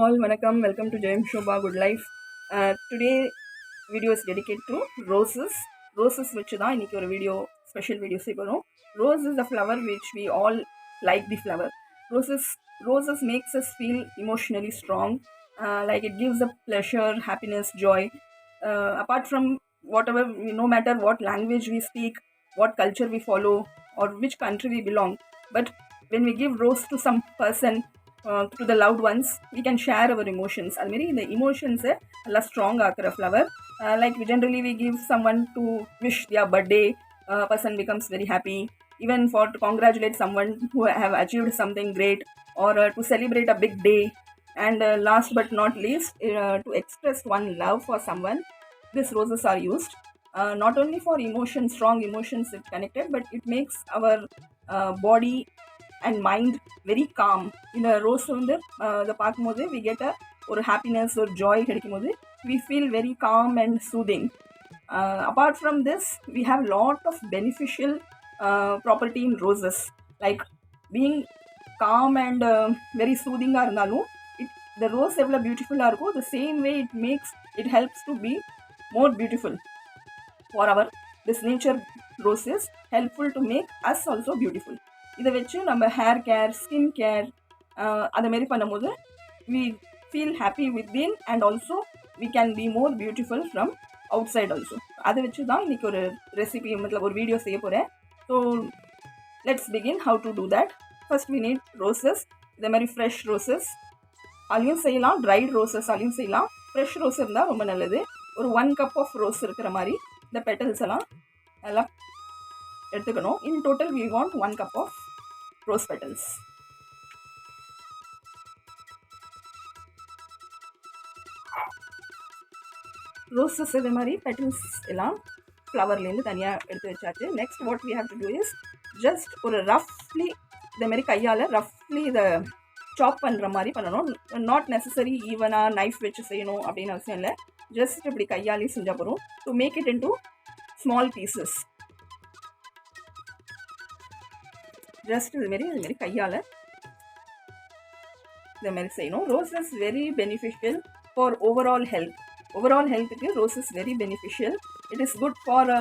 all, vanakkam. Welcome to Jayam Shobha Good Life. Today video is dedicated to roses. Roses வச்சு தான் இன்னைக்கு ஒரு special video செய்யணும். Rose is the flower which we all like the flower. Roses makes us feel emotionally strong. Like it gives a pleasure, happiness, joy. Apart from whatever, no matter what language we speak, what culture we follow, or which country we belong, but when we give rose to some person, to the loved ones, we can share our emotions. அது மாதிரி இந்த emotions நல்லா strong ஆக்குற flower. Like generally we give someone to wish their birthday, person becomes very happy. Even for to congratulate someone who have achieved something great, or to celebrate a big day. And last but not least, to express one love for someone, these roses are used. Not only for emotions, strong emotions it connected, but it makes our body and mind very calm. இந்த rose வந்து அதை பார்க்கும்போது we get ஒரு happiness, ஒரு Joy கிடைக்கும்போது we feel very calm and soothing. Apart from this, we have lot of beneficial property in roses, like being calm and very soothing இருந்தாலும் the rose எவ்வளோ பியூட்டிஃபுல்லாக இருக்கும், the same way it helps to be more beautiful for our this nature. Rose is helpful to make us also beautiful. இதை வச்சு நம்ம hair care, skin care அதை மாரி பண்ணும்போது we feel happy within and also we can be more beautiful from outside also. அதை வச்சு தான் இன்றைக்கி ஒரு ரெசிபி ஒரு வீடியோ செய்ய போகிறேன். So let's begin how to do that. First we need roses. இதே மாதிரி ஃப்ரெஷ் ரோசஸ் அதையும் செய்யலாம், ட்ரைட் ரோசஸ் அதையும் செய்யலாம். ஃப்ரெஷ் ரோஸ் இருந்தால் ரொம்ப நல்லது. ஒரு 1 cup ஆஃப் ரோஸ் இருக்கிற மாதிரி இந்த பெட்டல்ஸ் எல்லாம் நல்லா எடுத்துக்கணும். இன் total we want 1 cup of rose petals. Roses இதே மாதிரி பெட்டல்ஸ் எல்லாம் ஃப்ளவர்லேருந்து தனியாக எடுத்து வச்சாச்சு. Next what we have to two is just ஒரு ரஃப்லி இதேமாரி கையால் ரஃப்லி இதை சாப் பண்ணுற மாதிரி பண்ணணும். நாட் நெசசரி ஈவனாக நைஃப் வச்சு செய்யணும் அப்படின்னு அவசியம் இல்லை. ஜஸ்ட் இப்படி கையாலே செஞ்சால் போகிறோம். To make it into small pieces. Just இதுமாரி கையால் இதுமாரி செய்யணும். Rose is very beneficial for overall health. Overall ஹெல்த்துக்கு rose is very beneficial. It is good for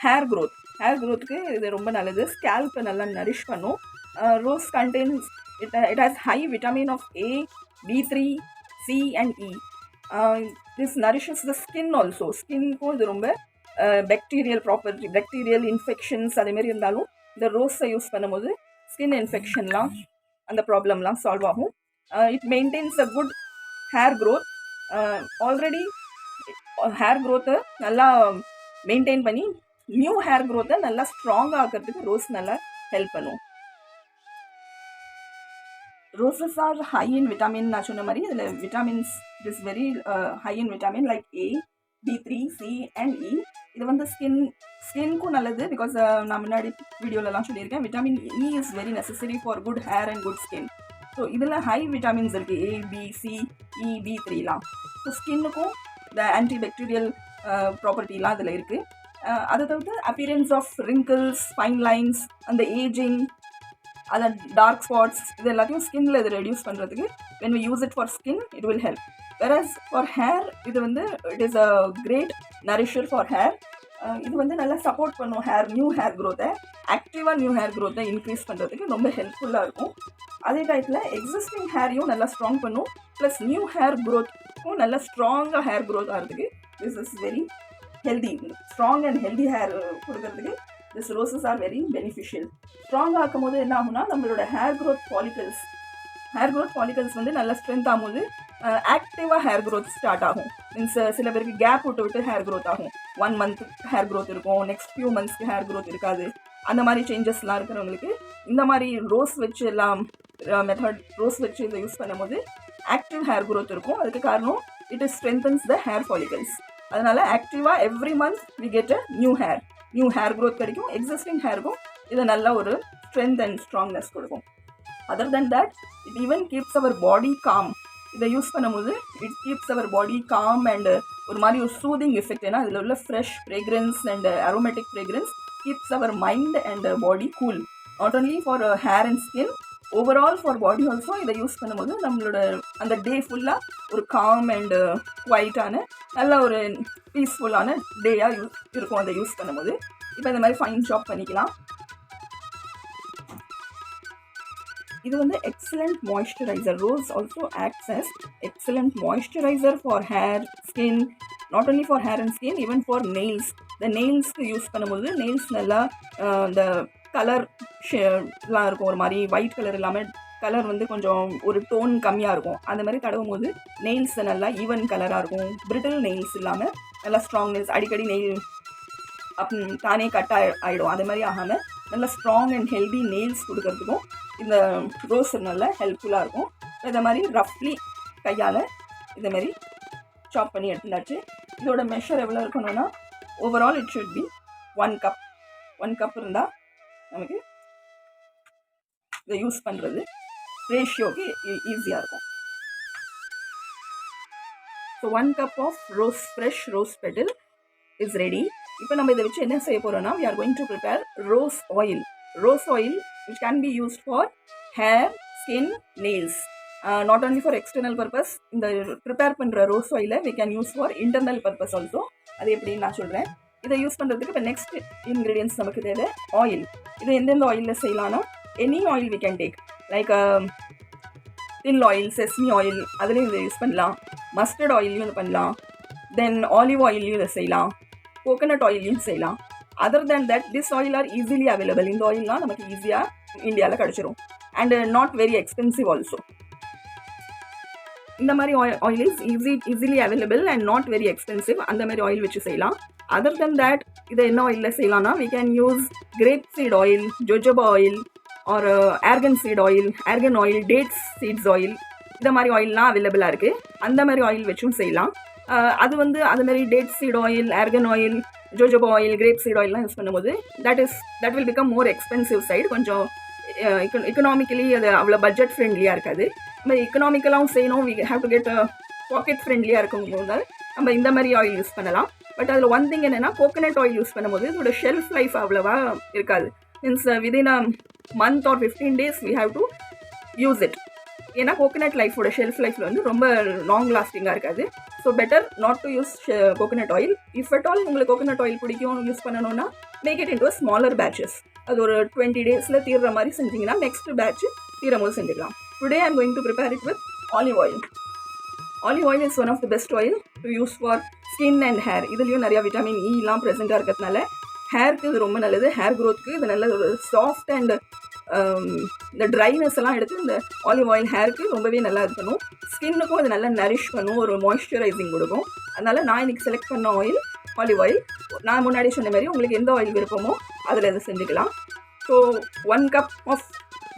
hair growth. Hair க்ரோத்துக்கு இது ரொம்ப நல்லது. ஸ்கேல்ப்பை நல்லா நரிஷ் பண்ணும். Rose contains it has high vitamin of A, B3, C and E. This nourishes the skin also. ஸ்கின்க்கும் இது ரொம்ப பேக்டீரியல் ப்ராப்பர்ட்டி, பேக்டீரியல் இன்ஃபெக்ஷன்ஸ் அதேமாரி இருந்தாலும் இந்த ரோஸை யூஸ் பண்ணும்போது ஸ்கின் இன்ஃபெக்ஷன்லாம் அந்த ப்ராப்ளம்லாம் சால்வ் ஆகும். It maintains a good hair growth. Already hair க்ரோத்தை நல்லா மெயின்டைன் பண்ணி நியூ ஹேர் க்ரோத்தை நல்லா ஸ்ட்ராங்காக ஆக்கிறதுக்கு ரோஸ் நல்லா ஹெல்ப் பண்ணும். Roses are high in vitamin. நான் சொன்ன மாதிரி இதில் vitamins it is very high in vitamin like A, B3, C and E. இது வந்து ஸ்கின்க்கும் நல்லது. பிகாஸ் நான் முன்னாடி வீடியோலலாம் சொல்லியிருக்கேன், vitamin E is very necessary for good hair and good skin. So இதில் ஹை விட்டாமின்ஸ் இருக்குது, A, B, C, E, B3லாம். ஸோ ஸ்கின்னுக்கும் இந்த ஆன்டிபாக்டீரியல் ப்ராப்பர்ட்டிலாம் இதில் இருக்குது. அதை தவிர்த்து appearance of wrinkles, fine lines, அந்த ஏஜிங், அந்த டார்க் ஸ்பாட்ஸ் இது எல்லாத்தையும் ஸ்கின்னில் இது ரெடியூஸ் பண்ணுறதுக்கு when we use it for skin it will help. whereas for hair இது வந்து it is a great nourisher for hair. இது வந்து நல்லா சப்போர்ட் பண்ணும் நியூ ஹேர் க்ரோத்தை, ஆக்டிவாக நியூ ஹேர் க்ரோத்தை இன்க்ரீஸ் பண்ணுறதுக்கு ரொம்ப ஹெல்ப்ஃபுல்லாக இருக்கும். அதே டயத்தில் எக்ஸிஸ்டிங் ஹேரையும் நல்லா ஸ்ட்ராங் பண்ணும். ப்ளஸ் நியூ ஹேர் க்ரோத்துக்கும் நல்லா ஸ்ட்ராங்காக ஹேர் க்ரோத் ஆகிறதுக்கு this is very healthy. Strong and healthy hair கொடுக்கறதுக்கு this roses are very beneficial. ஸ்ட்ராங்காக ஆக்கும் போது என்ன ஆகும்னா நம்மளோட ஹேர் க்ரோத் ஃபாலிகல்ஸ் வந்து நல்லா ஸ்ட்ரென்த் ஆகும்போது ஆக்டிவாக ஹேர் க்ரோத் ஸ்டார்ட் ஆகும். மீன்ஸ் சில பேருக்கு கேப் விட்டு ஹேர் க்ரோத் ஆகும். 1 month ஹேர் க்ரோத் இருக்கும், நெக்ஸ்ட் ஃபியூ மந்த்ஸ்க்கு ஹேர் க்ரோத் இருக்காது. அந்த மாதிரி சேஞ்சஸ்லாம் இருக்கிறவங்களுக்கு இந்த மாதிரி ரோஸ் வச்சு எல்லாம் ரோஸ் வச்சு இதை யூஸ் பண்ணும்போது ஆக்டிவ் ஹேர் க்ரோத் இருக்கும். அதுக்கு காரணம் it is strengthens the hair follicles. அதனால் ஆக்டிவாக every month we get a new hair growth கிடைக்கும். எக்ஸிஸ்டிங் ஹேருக்கும் இது நல்ல ஒரு ஸ்ட்ரென்த் அண்ட் ஸ்ட்ராங்னஸ் கொடுக்கும். Other then that it even keeps our body calm. இதை யூஸ் பண்ணும்போது it keeps our body calm and ஒரு மாதிரி ஒரு சூதிங் எஃபெக்ட். ஏன்னா இதில் உள்ள fresh fragrance and aromatic fragrance keeps our mind and body cool. Not only for hair and skin, overall for body also இதை use பண்ணும்போது நம்மளோட அந்த டே ஃபுல்லாக ஒரு காம் அண்டு குவைட்டான நல்ல ஒரு பீஸ்ஃபுல்லான டேயாக இருக்கும் அதை யூஸ் பண்ணும்போது. இப்போ இந்த மாதிரி ஃபைன் சாப் பண்ணிக்கலாம். இது வந்து excellent moisturiser. Rose also acts as excellent moisturizer for hair, skin, not only for hair and skin, even for nails. இந்த நெயில்ஸ்க்கு யூஸ் பண்ணும்போது நெயில்ஸ் நல்லா இந்த கலர் ஷேட்லாம் இருக்கும், ஒரு மாதிரி ஒயிட் கலர் இல்லாமல் கலர் வந்து கொஞ்சம் ஒரு டோன் கம்மியாக இருக்கும். அந்த மாதிரி தடவும் போது நெயில்ஸ் நல்லா ஈவன் கலராக இருக்கும். பிரிட்டில் நெயில்ஸ் இல்லாமல் நல்லா ஸ்ட்ராங் நெயில்ஸ், அடிக்கடி நெயில் தானே கட் ஆகிடும், அது மாதிரி ஆகாமல் நல்லா ஸ்ட்ராங் அண்ட் ஹெல்தி நெயில்ஸ் கொடுக்கறதுக்கும் இந்த ரோஸ் நல்லா ஹெல்ப்ஃபுல்லாக இருக்கும். இதை மாதிரி ரஃப்லி கையால் இதேமாரி சாப் பண்ணி எடுத்துட்டாச்சு. இதோட மெஷர் எவ்வளோ இருக்கணும்னா overall it should be 1 cup. 1 cup இருந்தால் நமக்கு இதை யூஸ் பண்ணுறது ரேஷியோக்கு ஈஸியாக இருக்கும். So 1 cup of fresh rose petal is ready. இப்போ நம்ம இதை வச்சு என்ன செய்ய போகிறோம்னா we are going to prepare rose oil. Rose oil which can be used for hair, skin, nails. Not only for external purpose. இந்த ப்ரிப்பேர் பண்ணுற rose ஆயிலை we can use for internal purpose also. அது எப்படின்னு நான் சொல்கிறேன். இதை use பண்ணுறதுக்கு இப்போ நெக்ஸ்ட் இன்க்ரீடியன்ஸ் நமக்கு தேவை ஆயில். இதை எந்தெந்த ஆயிலில் செய்யலாம்னா any oil we can take like til oil, sesame oil, அதுலேயும் இதை யூஸ் பண்ணலாம். மஸ்டர்ட் ஆயிலையும் இதை பண்ணலாம். தென் ஆலிவ் ஆயிலையும் இதை செய்யலாம். கோகனட் ஆயிலையும் செய்யலாம். Other than that this oil R easily available. இந்த ஆயில்லாம் நமக்கு ஈஸியாக இந்தியாவில் கிடச்சிரும் and not very expensive also. இந்த மாதிரி oil is easily available and not very expensive. அந்த மாதிரி ஆயில் வச்சு செய்யலாம். அதர் தென் தட் இதை என்ன ஆயிலில் செய்யலாம்னா we can use grape seed oil, jojoba oil or argan seed oil, argan oil, dates seeds oil. இந்த மாதிரி ஆயில்லாம் அவைலபிளாக இருக்குது. அந்த மாதிரி ஆயில் வச்சும் செய்யலாம். அது வந்து அது மாதிரி date seed oil, argan oil, jojoba oil, grape seed ஆயில்லாம் யூஸ் பண்ணும்போது that will become more expensive side. கொஞ்சம் எக்கனாமிக்கலி அது அவ்வளோ பட்ஜெட் ஃப்ரெண்ட்லியாக இருக்காது. நம்ம எக்கனாமிக்கலாகவும் செய்யணும், we have to get pocket ஃப்ரெண்ட்லியாக இருக்கும்போது நம்ம இந்த மாதிரி ஆயில் யூஸ் பண்ணலாம். பட் அதில் ஒன் திங் என்னென்னா கோகனட் ஆயில் யூஸ் பண்ணும்போது இதோட ஷெல்ஃப் லைஃப் அவ்வளோவா இருக்காது. Means within a month or 15 days we have to use it. ஏன்னா கோகனட் லைஃபோட ஷெல்ஃப் லைஃப்பில் வந்து ரொம்ப லாங் லாஸ்டிங்காக இருக்காது. So better not to use coconut oil. If at all உங்களுக்கு கோகனட் ஆயில் பிடிக்கும் யூஸ் பண்ணணும்னா make it into smaller batches. அது ஒரு 20 days தீர்ற மாதிரி செஞ்சிங்கன்னா நெக்ஸ்ட் பேட்ச் தீரும் போது செஞ்சுக்கலாம். Today I am going to prepare it with olive oil. Olive oil is one of the best oil to use for skin and hair. இதுலேயும் நிறையா vitamin Ilam ப்ரெசென்ட்டாக இருக்கிறதுனால ஹேருக்கு இது ரொம்ப நல்லது. ஹேர் க்ரோத்துக்கு இது நல்ல ஒரு சாஃப்ட் அண்ட் இந்த ட்ரைனஸ் எல்லாம் எடுத்து இந்த ஆலிவ் ஆயில் ஹேருக்கு ரொம்பவே நல்லா இது பண்ணும். ஸ்கின்னுக்கும் அது நல்லா நரிஷ் பண்ணும், ஒரு மாய்ஸ்சரைசிங் கொடுக்கும். அதனால் நான் இன்றைக்கி செலக்ட் பண்ண ஆயில் ஆலிவ் ஆயில். நான் முன்னாடி சொன்ன மாதிரி உங்களுக்கு எந்த ஆயில் விருப்பமோ அதில் இதை செஞ்சுக்கலாம். ஸோ 1 கப் ஆஃப்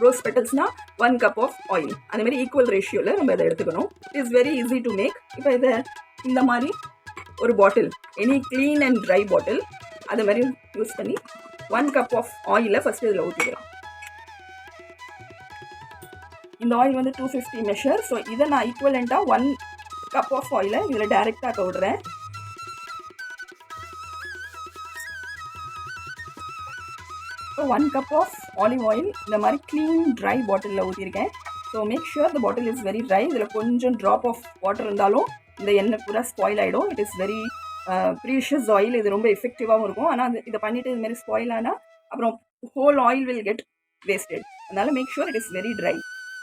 ரோஸ் பெட்டல்ஸ்னால் 1 கப் ஆஃப் ஆயில், அதேமாதிரி ஈக்குவல் ரேஷியோவில் நம்ம இதை எடுத்துக்கணும். It is very easy to make. இப்போ இதை இந்த மாதிரி ஒரு bottle, any clean and dry bottle, அது மாதிரி யூஸ் பண்ணி 1 கப் ஆஃப் ஆயிலை ஃபஸ்ட்டு இதில் ஊற்றிக்கலாம். இந்த ஆயில் வந்து 250 மெஷர். ஸோ இதை நான் ஈக்குவலண்ட்டாக 1 கப் ஆஃப் ஆயிலை இதில் டைரெக்டாக விடுறேன். So 1 cup of olive oil இந்த மாதிரி க்ளீன் ட்ரை பாட்டிலில் ஊற்றிருக்கேன். So make sure the bottle is very dry. இதில் கொஞ்சம் ட்ராப் ஆஃப் வாட்டர் இருந்தாலும் இந்த எண்ணெய் பூரா ஸ்பாயில் ஆகிடும். It is very precious oil. இது ரொம்ப எஃபெக்டிவாகவும் இருக்கும். ஆனால் இதை பண்ணிவிட்டு இதுமாரி ஸ்பாயில் ஆனால் அப்புறம் whole oil will get wasted. அதனால் make sure it is very dry.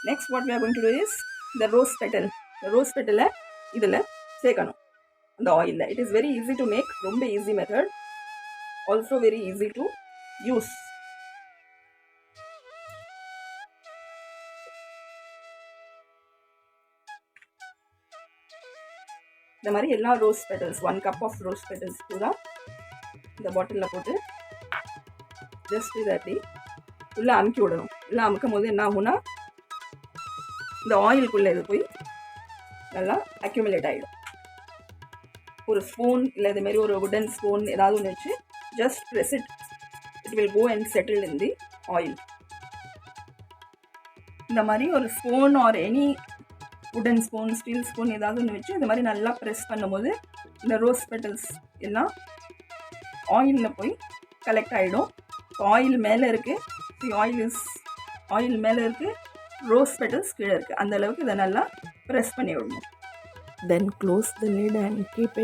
Next what we are going to do is the rose petal. The rose petal இதில் சேர்க்கணும் இந்த ஆயிலில். It is very easy to make. ரொம்ப easy method. Also very easy to use. இந்த மாதிரி எல்லா rose petals 1 cup of rose petals பூரா இந்த பாட்டிலில் போட்டு ஜஸ்ட் இதை அப்படி உள்ளே அமுக்கி விடணும். உள்ளே அமுக்கும் போது என்ன ஆகும்னா இந்த ஆயிலுக்குள்ளே இது போய் நல்லா அக்யூமுலேட் ஆகிடும். ஒரு ஸ்பூன் இல்லை இதுமாரி ஒரு வுடன் ஸ்பூன் ஏதாவது ஒன்று வச்சு just press it. It will go and settle in the oil. இந்த மாதிரி ஒரு spoon or any wooden spoon, steel spoon ஏதாவது ஒன்று வச்சு இந்த மாதிரி நல்லா ப்ரெஸ் பண்ணும்போது இந்த ரோஸ் பெட்டல்ஸ் எல்லாம் ஆயிலில் போய் கலெக்ட் ஆகிடும். ஆயில் மேலே இருக்குது. ஆயில் மேலே இருக்குது. ரோஸ் பெட்டல்ஸ் கீழே இருக்குது. அந்த அளவுக்கு இதை நல்லா ப்ரெஸ் பண்ணி விடணும். Then close the lid and keep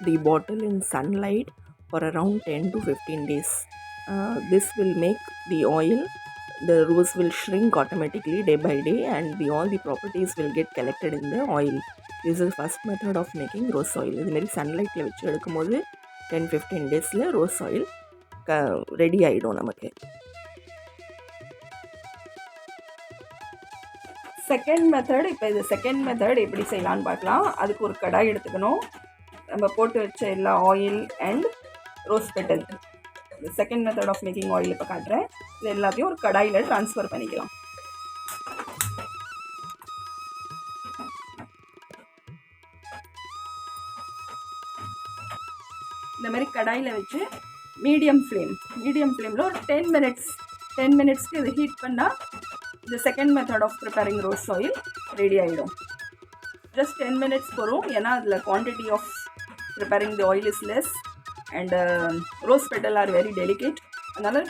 the bottle in sunlight for around 10 to 15 days. This will make the oil, the rose will shrink automatically day by day, and all the properties will get collected in the oil. This is the first method of making rose oil. இது மாதிரி சன்லைட்டில் வச்சு எடுக்கும்போது 10-15 டேஸில் rose oil ready ஆகிடும் நமக்கு. Second method, இப்போ இது second method எப்படி செய்யலான்னு பார்க்கலாம். அதுக்கு ஒரு கடாய் எடுத்துக்கணும். நம்ம போட்டு வச்ச எல்லா oil and rose petal, second method of making oil இப்போ காட்டுறேன். இது எல்லாத்தையும் ஒரு கடாயில் ட்ரான்ஸ்ஃபர் பண்ணிக்கலாம். இந்த மாதிரி கடாயில் வச்சு மீடியம் ஃப்ளேமில் ஒரு 10 மினிட்ஸ்க்கு இது ஹீட் பண்ணால் இந்த second method of preparing rose oil ready ஆகிடும். ஜஸ்ட் 10 மினிட்ஸ் போகிறோம், ஏன்னா அதில் quantity of preparing the oil is less and rose petal are very delicate. அதனால்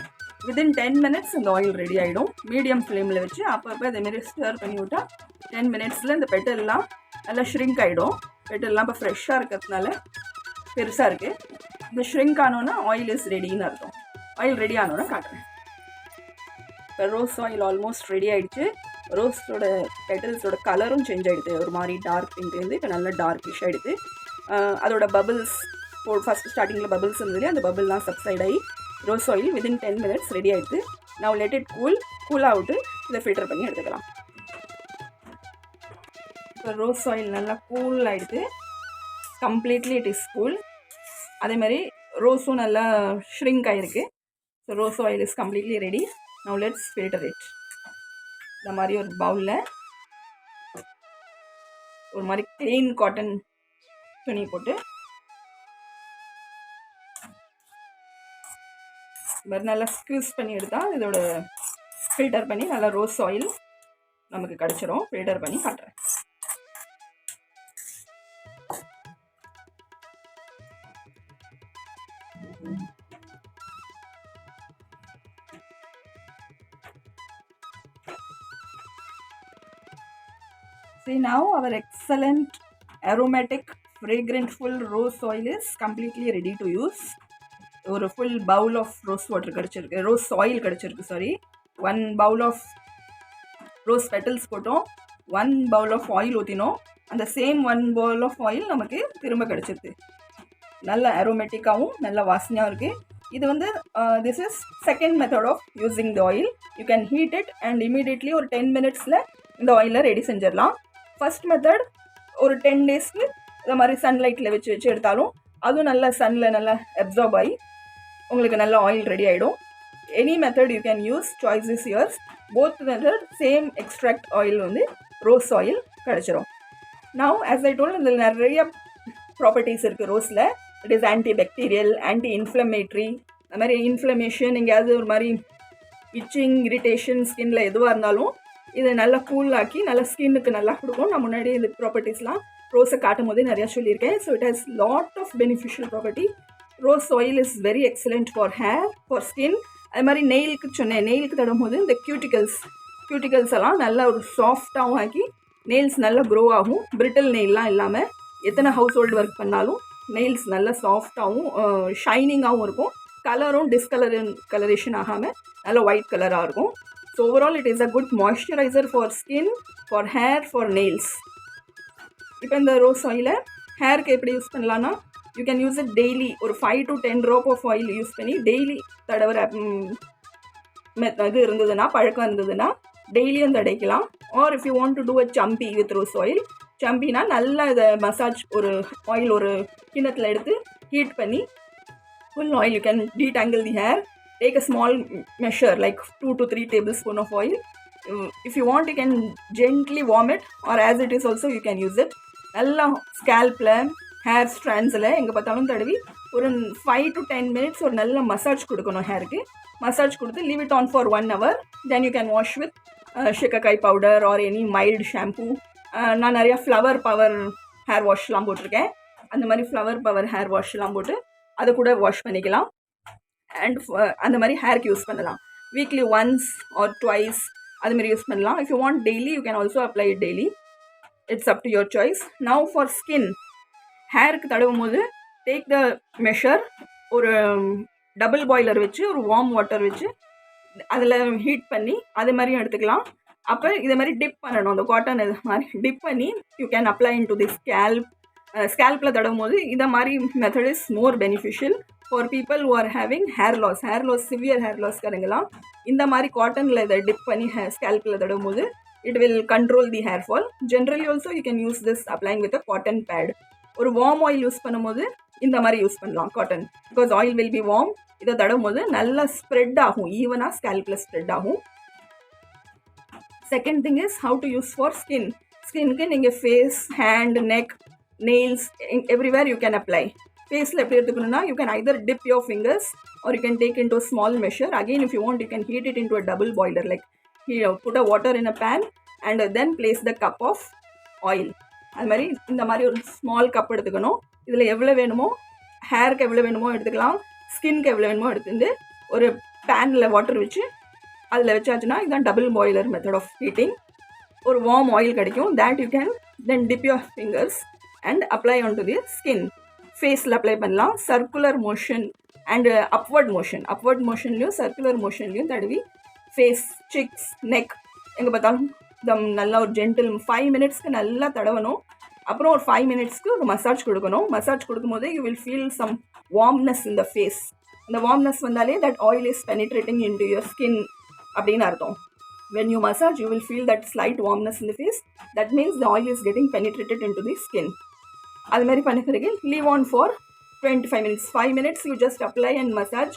வித்தின் 10 மினிட்ஸ் இந்த ஆயில் ரெடி ஆகிடும். மீடியம் ஃப்ளேமில் வச்சு அப்பப்போ இதேமாரி ஸ்டர் பண்ணி விட்டால் 10 மினிட்ஸில் இந்த பெட்டல்லாம் நல்லா ஷ்ரிங்க் ஆகிடும். பெட்டல்லாம் இப்போ ஃப்ரெஷ்ஷாக இருக்கிறதுனால பெருசாக இருக்குது. இந்த ஷ்ரிங்க் ஆனோன்னா ஆயில் இஸ் ரெடின்னு அர்த்தம். ஆயில் ரெடி ஆனோன்னா காட்டுறேன். இப்போ ரோஸ் ஆயில் ஆல்மோஸ்ட் ரெடி ஆகிடுச்சு. ரோஸோட பெட்டல்ஸோட கலரும் சேஞ்ச் ஆகிடுது. ஒரு மாதிரி டார்க் பிங்க்லேருந்து இப்போ நல்லா டார்க்கிஷ் ஆகிடுது. அதோட பபிள்ஸ் ஃபஸ்ட் ஸ்டார்டிங்கில் பபிள்ஸ் இருந்தது, அந்த பபிள்லாம் சப்சைட் ஆகி rose oil within 10 minutes ready ஆகிடுது. நான் லெட் இட் கூல் அவுட்டு இதை ஃபில்டர் பண்ணி எடுத்துக்கலாம். இப்போ ரோஸ் ஆயில் நல்லா கூல் ஆகிடுது. Completely it is cool. அதேமாதிரி ரோஸும் நல்லா ஷ்ரிங்க் ஆகிருக்கு. So rose oil is completely ready. Now let's filter it. இந்த மாதிரி ஒரு பவுலில் ஒரு மாதிரி க்ளீன் காட்டன் துணி போட்டு மாதிரி நல்லா ஸ்க்வீஸ் பண்ணி எடுத்தால் இதோட ஃபில்டர் பண்ணி நல்லா ரோஸ் ஆயில் நமக்கு கிடச்சிரும். ஃபில்டர் பண்ணி காட்டுறேன். See, now our excellent aromatic fragrant full rose oil is completely ready to use. ஒரு full bowl of rose water கிடச்சிருக்கு, ரோஸ் ஆயில் கிடச்சிருக்கு. Sorry, 1 bowl of rose petals போட்டோம், 1 பவுல் ஆஃப் ஆயில் ஊற்றினோம். அந்த same 1 bowl of oil நமக்கு திரும்ப கிடச்சிருக்கு. நல்ல அரோமேட்டிக்காகவும் நல்ல வாசனையாகவும் இருக்குது. இது வந்து this is second method of using the oil. You can heat it and immediately ஒரு 10 மினிட்ஸில் இந்த ஆயிலை ரெடி செஞ்சிடலாம். ஃபஸ்ட் மெத்தட் ஒரு 10 டேஸ்க்கு இந்த மாதிரி சன்லைட்டில் வச்சு எடுத்தாலும் அதுவும் நல்லா சன்னில் நல்லா அப்சார்ப் ஆகி உங்களுக்கு நல்ல ஆயில் ரெடி ஆகிடும். Any method you can use, choice is yours. Both method same extract oil வந்து ரோஸ் ஆயில் கிடச்சிரும். நவ் ஆஸ் ஐ டோல்ட், இதில் நிறைய ப்ராப்பர்ட்டிஸ் இருக்குது ரோஸில். It is anti bacterial, anti inflammatory. அது மாதிரி இன்ஃப்ளமேஷன், எங்கேயாவது ஒரு மாதிரி இச்சிங், இரிட்டேஷன் ஸ்கின்னில் எதுவாக இருந்தாலும் இதை நல்லா கூலாக்கி நல்லா ஸ்கின்னுக்கு நல்லா கொடுக்கும். நான் முன்னாடி இந்த ப்ராப்பர்ட்டிஸ்லாம் ரோஸை காட்டும் போதே நிறையா சொல்லியிருக்கேன். So it has lot of beneficial property. Rose oil is very excellent for hair, for skin. அது மாதிரி நெயிலுக்கு சொன்னேன், நெயிலுக்கு தடும் போது இந்த கியூட்டிகல்ஸ் எல்லாம் நல்லா ஒரு சாஃப்டாகவும் ஆக்கி நெயில்ஸ் நல்லா க்ரோ ஆகும். பிரிட்டில் நெயில்லாம் இல்லாமல் எத்தனை ஹவுஸ் ஹோல்டு ஒர்க் பண்ணாலும் நெயில்ஸ் நல்லா சாஃப்டாகவும் ஷைனிங்காகவும் இருக்கும். கலரும் கலரேஷன் ஆகாமல் நல்லா ஒயிட் கலராக இருக்கும். So overall it is a good moisturiser for skin, for hair, for nails. இப்போ இந்த ரோஸ் ஆயிலை ஹேருக்கு எப்படி யூஸ் பண்ணலான்னா, you can use it daily. ஒரு 5 to 10 drop of oil use பண்ணி டெய்லி தடவை இது இருந்ததுன்னா, பழக்கம் இருந்ததுன்னா டெய்லியும் தடைக்கலாம். Or if you want to do a champi with rose oil, சம்பினா நல்லா இதை மசாஜ், ஒரு ஆயில் ஒரு கிண்ணத்தில் எடுத்து ஹீட் பண்ணி full oil you can detangle the hair. Take a small measure like 2 to 3 tablespoons of oil. If you want, you can gently warm it, or as it is also you can use it. நல்லா ஸ்கேல்பில், hair ஸ்ட்ராண்ட்ஸில் எங்கே பார்த்தாலும் தடவி ஒரு 5 to 10 minutes ஒரு நல்ல massage கொடுக்கணும் ஹேருக்கு. Massage கொடுத்து leave it on for 1 hour. Then you can wash with shikakai powder or any mild shampoo. நான் நிறையா ஃப்ளவர் பவர் ஹேர் வாஷ்லாம் போட்டிருக்கேன். அந்த மாதிரி ஃப்ளவர் பவர் ஹேர் வாஷ்லாம் போட்டு அதை கூட வாஷ் பண்ணிக்கலாம். அண்ட் அந்த மாதிரி ஹேருக்கு யூஸ் பண்ணலாம். வீக்லி ஒன்ஸ் ஆர் ட்வைஸ் அது மாதிரி யூஸ் பண்ணலாம். If you want daily you can also apply it daily. It's up to your choice. Now for skin, ஹேருக்கு தடவும் போது டேக் த மெஷர். ஒரு டபுள் பாய்லர் வச்சு ஒரு வார்ம் வாட்டர் வச்சு அதில் ஹீட் பண்ணி அது மாதிரியும் எடுத்துக்கலாம். அப்போ இதை மாதிரி டிப் பண்ணணும். அந்த காட்டன் இது மாதிரி டிப் பண்ணி you can apply into the ஸ்கேல்பில் தடவும் போது இந்த மாதிரி method is more beneficial for people who are having hair loss. Severe hair லாஸ்காரங்களாம் இந்த மாதிரி காட்டனில் இதை டிப் பண்ணி ஸ்கேல்பில் தடவும் போது it will control the hair fall. Generally also you can use this applying with a cotton pad. ஒரு warm oil use பண்ணும்போது இந்த மாதிரி யூஸ் பண்ணலாம் cotton, because oil will be warm. இதை தடவும் போது நல்லா ஸ்ப்ரெட் ஆகும், ஈவனாக ஸ்கேல்பில் ஸ்ப்ரெட் ஆகும். Second thing is how to use for skin. ஸ்கின்க்கு நீங்கள் face, hand, neck, nails everywhere you can apply. ஃபேஸில் எப்படி எடுத்துக்கணும்னா you can either dip your fingers or you can take into small measure. Again if you want you can heat it in to a double boiler. Like put a water in a pan and then place the cup of oil. அது மாதிரி இந்த மாதிரி ஒரு small cup எடுத்துக்கணும். இதில் எவ்வளோ வேணுமோ, ஹேருக்கு எவ்வளோ வேணுமோ எடுத்துக்கலாம், ஸ்கின்க்கு எவ்வளோ வேணுமோ எடுத்துட்டு ஒரு பேனில் வாட்டர் வச்சு அதில் வச்சாச்சுன்னா இதுதான் double boiler method of heating. ஒரு வார்ம் ஆயில் கிடைக்கும். That you can then dip your fingers and apply onto the skin. ஃபேஸில் அப்ளை பண்ணலாம். சர்க்குலர் மோஷன் அண்ட் அப்வர்ட் மோஷன்லையும் சர்க்குலர் மோஷன்லையும் தடவி ஃபேஸ், சிக்ஸ், நெக் எங்கே பார்த்தாலும் நல்லா ஒரு ஜென்டில் 5 மினிட்ஸ்க்கு நல்லா தடவணும். அப்புறம் ஒரு 5 மினிட்ஸ்க்கு ஒரு மசாஜ் கொடுக்கணும். மசாஜ் கொடுக்கும்போது you will feel some warmness in the face. அந்த வார்ம்னஸ் வந்தாலே that oil is penetrating into your skin அப்படின்னு அர்த்தம். when you massage you will feel that slight warmness in the face. That means the oil is getting penetrated into the skin. அது மாதிரி பண்ண பிறகு leave on for 25 minutes. 5 minutes you just apply and massage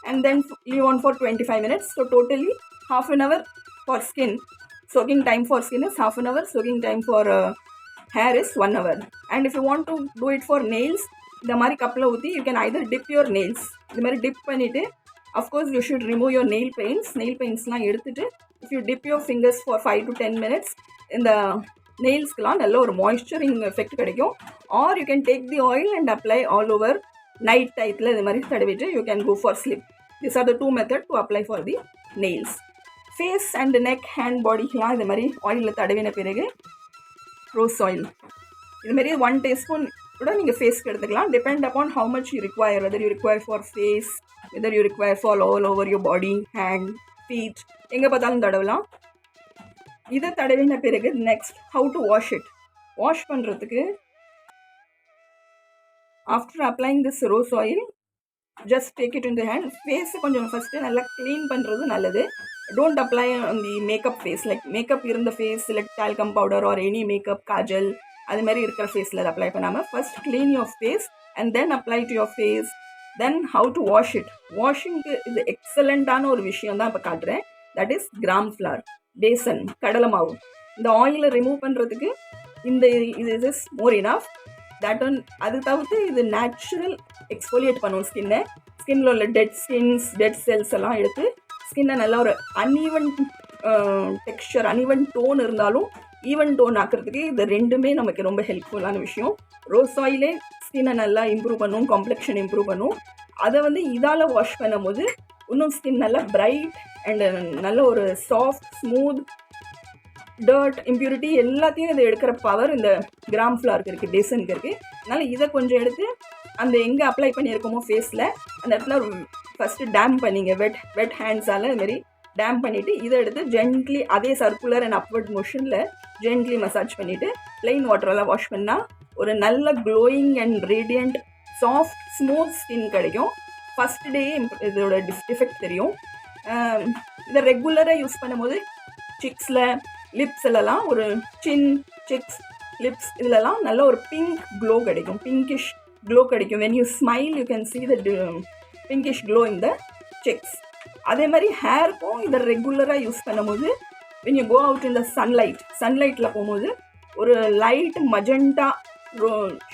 and then leave on for 25 minutes. So totally half an hour for skin. Soaking time for skin is half an hour. Soaking time for hair is 1 hour. And if you want to do it for nails, இந்த மாதிரி கப்பில் ஊற்றி you can either dip your nails. இது மாதிரி tip பண்ணிவிட்டு of course you should remove your nail paintsலாம் எடுத்துட்டு if you dip your fingers for 5 to 10 minutes இந்த நெயில்ஸ்க்கெலாம் நல்ல ஒரு மாய்ஸ்சரிங் எஃபெக்ட் கிடைக்கும். Or you can take the oil and apply all over night டைத்தில் இது மாதிரி தடவிட்டு you can go for sleep. This are the 2 method to apply for the nails. Face and neck, hand, பாடிக்கெலாம் இது மாதிரி ஆயிலில் தடவின பிறகு ரோஸ் ஆயில் இதுமாரி 1 டீஸ்பூன் கூட நீங்கள் ஃபேஸ்க்கு எடுத்துக்கலாம். Depend upon how much you require, whether you require for face, whether you require for all over your body, hand, feet, எங்கே பார்த்தாலும் தடவலாம். இதை தடவின பிறகு next how to wash it. Wash பண்ணுறதுக்கு after applying this rose oil just take it in the hand. ஃபேஸை கொஞ்சம் first நல்லா க்ளீன் பண்ணுறது நல்லது. Don't apply on the makeup face. Like makeup இருந்த face, like talcum powder or any makeup, kajal அது மாதிரி இருக்கிற ஃபேஸில் அதை அப்ளை பண்ணாமல் first clean your face and then apply to your face. Then how to wash it. வாஷிங்க்கு இது எக்ஸலண்ட்டான ஒரு விஷயம் தான் இப்போ காட்டுறேன். That is gram flour, besan, கடலை மாவு. இந்த ஆயிலை ரிமூவ் பண்ணுறதுக்கு இந்த இது is more enough. That one அது தவிர்த்து இது நேச்சுரல் எக்ஸ்ஃபோலியேட் பண்ணும் ஸ்கின்னில் உள்ள டெட் செல்ஸ் எல்லாம் எடுத்து ஸ்கின்னை நல்லா ஒரு அன்ஈவன் டெக்ஸ்சர், அன்ஈவன் டோன் இருந்தாலும் ஈவன் டோன் ஆக்கிறதுக்கு இது ரெண்டுமே நமக்கு ரொம்ப ஹெல்ப்ஃபுல்லான விஷயம். ரோஸ் ஆயிலே ஸ்கின்னை நல்லா இம்ப்ரூவ் பண்ணும், காம்ப்ளெக்ஷன் இம்ப்ரூவ் பண்ணும். அதை வந்து இதால் வாஷ் பண்ணும் போது இன்னும் ஸ்கின் நல்லா பிரைட் அண்ட் நல்ல ஒரு சாஃப்ட், ஸ்மூத், டர்ட், இம்ப்யூரிட்டி எல்லாத்தையும் இதை எடுக்கிற பவர் இந்த கிராம் ஃப்ளாருக்கு இருக்குது, பேசனுக்கு இருக்குது. அதனால் இதை கொஞ்சம் எடுத்து அந்த எங்கே அப்ளை பண்ணியிருக்கோமோ ஃபேஸில் அந்த இடத்துல ஃபஸ்ட்டு டேம் பண்ணிங்க வெட் ஹேண்ட்ஸால் இதுமாரி டேம் பண்ணிவிட்டு இதை எடுத்து ஜென்ட்லி அதே சர்க்குலர் அண்ட் அப்வர்ட் மோஷனில் ஜென்ட்லி மசாஜ் பண்ணிவிட்டு ப்ளெயின் வாட்டரால் வாஷ் பண்ணால் ஒரு நல்ல glowing and radiant, soft, smooth skin கிடைக்கும். ஃபஸ்ட் டே இதோட டிஃபெக்ட் தெரியும். இதை ரெகுலராக யூஸ் பண்ணும்போது சிக்ஸில், லிப்ஸ்லலாம் ஒரு சின், சிக்ஸ், லிப்ஸ் இதிலலாம் நல்ல ஒரு பிங்க் க்ளோ கிடைக்கும், பிங்கிஷ் க்ளோ கிடைக்கும். When you smile you can see the pinkish glow in the cheeks. அதே மாதிரி ஹேருக்கும் இதை ரெகுலராக யூஸ் பண்ணும்போது when you go out in the சன்லைட்டில் போகும்போது ஒரு லைட் மஜெண்டா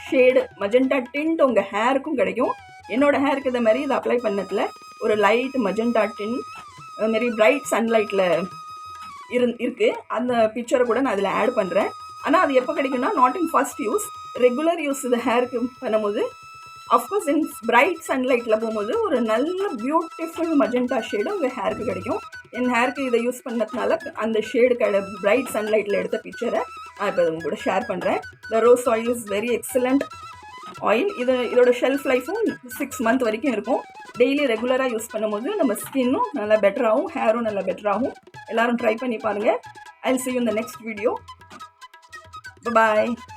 ஷேடு, மஜெண்டா டிண்ட் உங்கள் ஹேருக்கும் கிடைக்கும். என்னோடய ஹேருக்கு இதை மாதிரி இதை அப்ளை பண்ணதில் ஒரு லைட் மஜெண்டா டின் அதுமாரி பிரைட் சன்லைட்டில் இருக்குது. அந்த பிக்சரை கூட நான் அதில் ஆட் பண்ணுறேன். ஆனால் அது எப்போ கிடைக்கும்னா not in first use, regular use இது ஹேருக்கு பண்ணும்போது அஃப்கோர்ஸ் இன் பிரைட் சன்லைட்டில் போகும்போது ஒரு நல்ல பியூட்டிஃபுல் மஜெண்டா ஷேடு உங்கள் ஹேருக்கு கிடைக்கும். என் ஹேருக்கு இதை யூஸ் பண்ணதுனால அந்த ஷேடு பிரைட் சன்லைட்டில் எடுத்த பிக்சரை நான் இப்போ உங்க கூட ஷேர் பண்ணுறேன். The rose oil is very excellent oil. இதோட ஷெல்ஃப் லைஃப்பும் 6 மந்த் வரைக்கும் இருக்கும். டெய்லி ரெகுலராக யூஸ் பண்ணும்போது நம்ம ஸ்கின்னும் நல்லா பெட்டராகும், ஹேரும் நல்லா பெட்டராகும். எல்லோரும் ட்ரை பண்ணி பாருங்கள். I'll see you in the next video. Bye bye.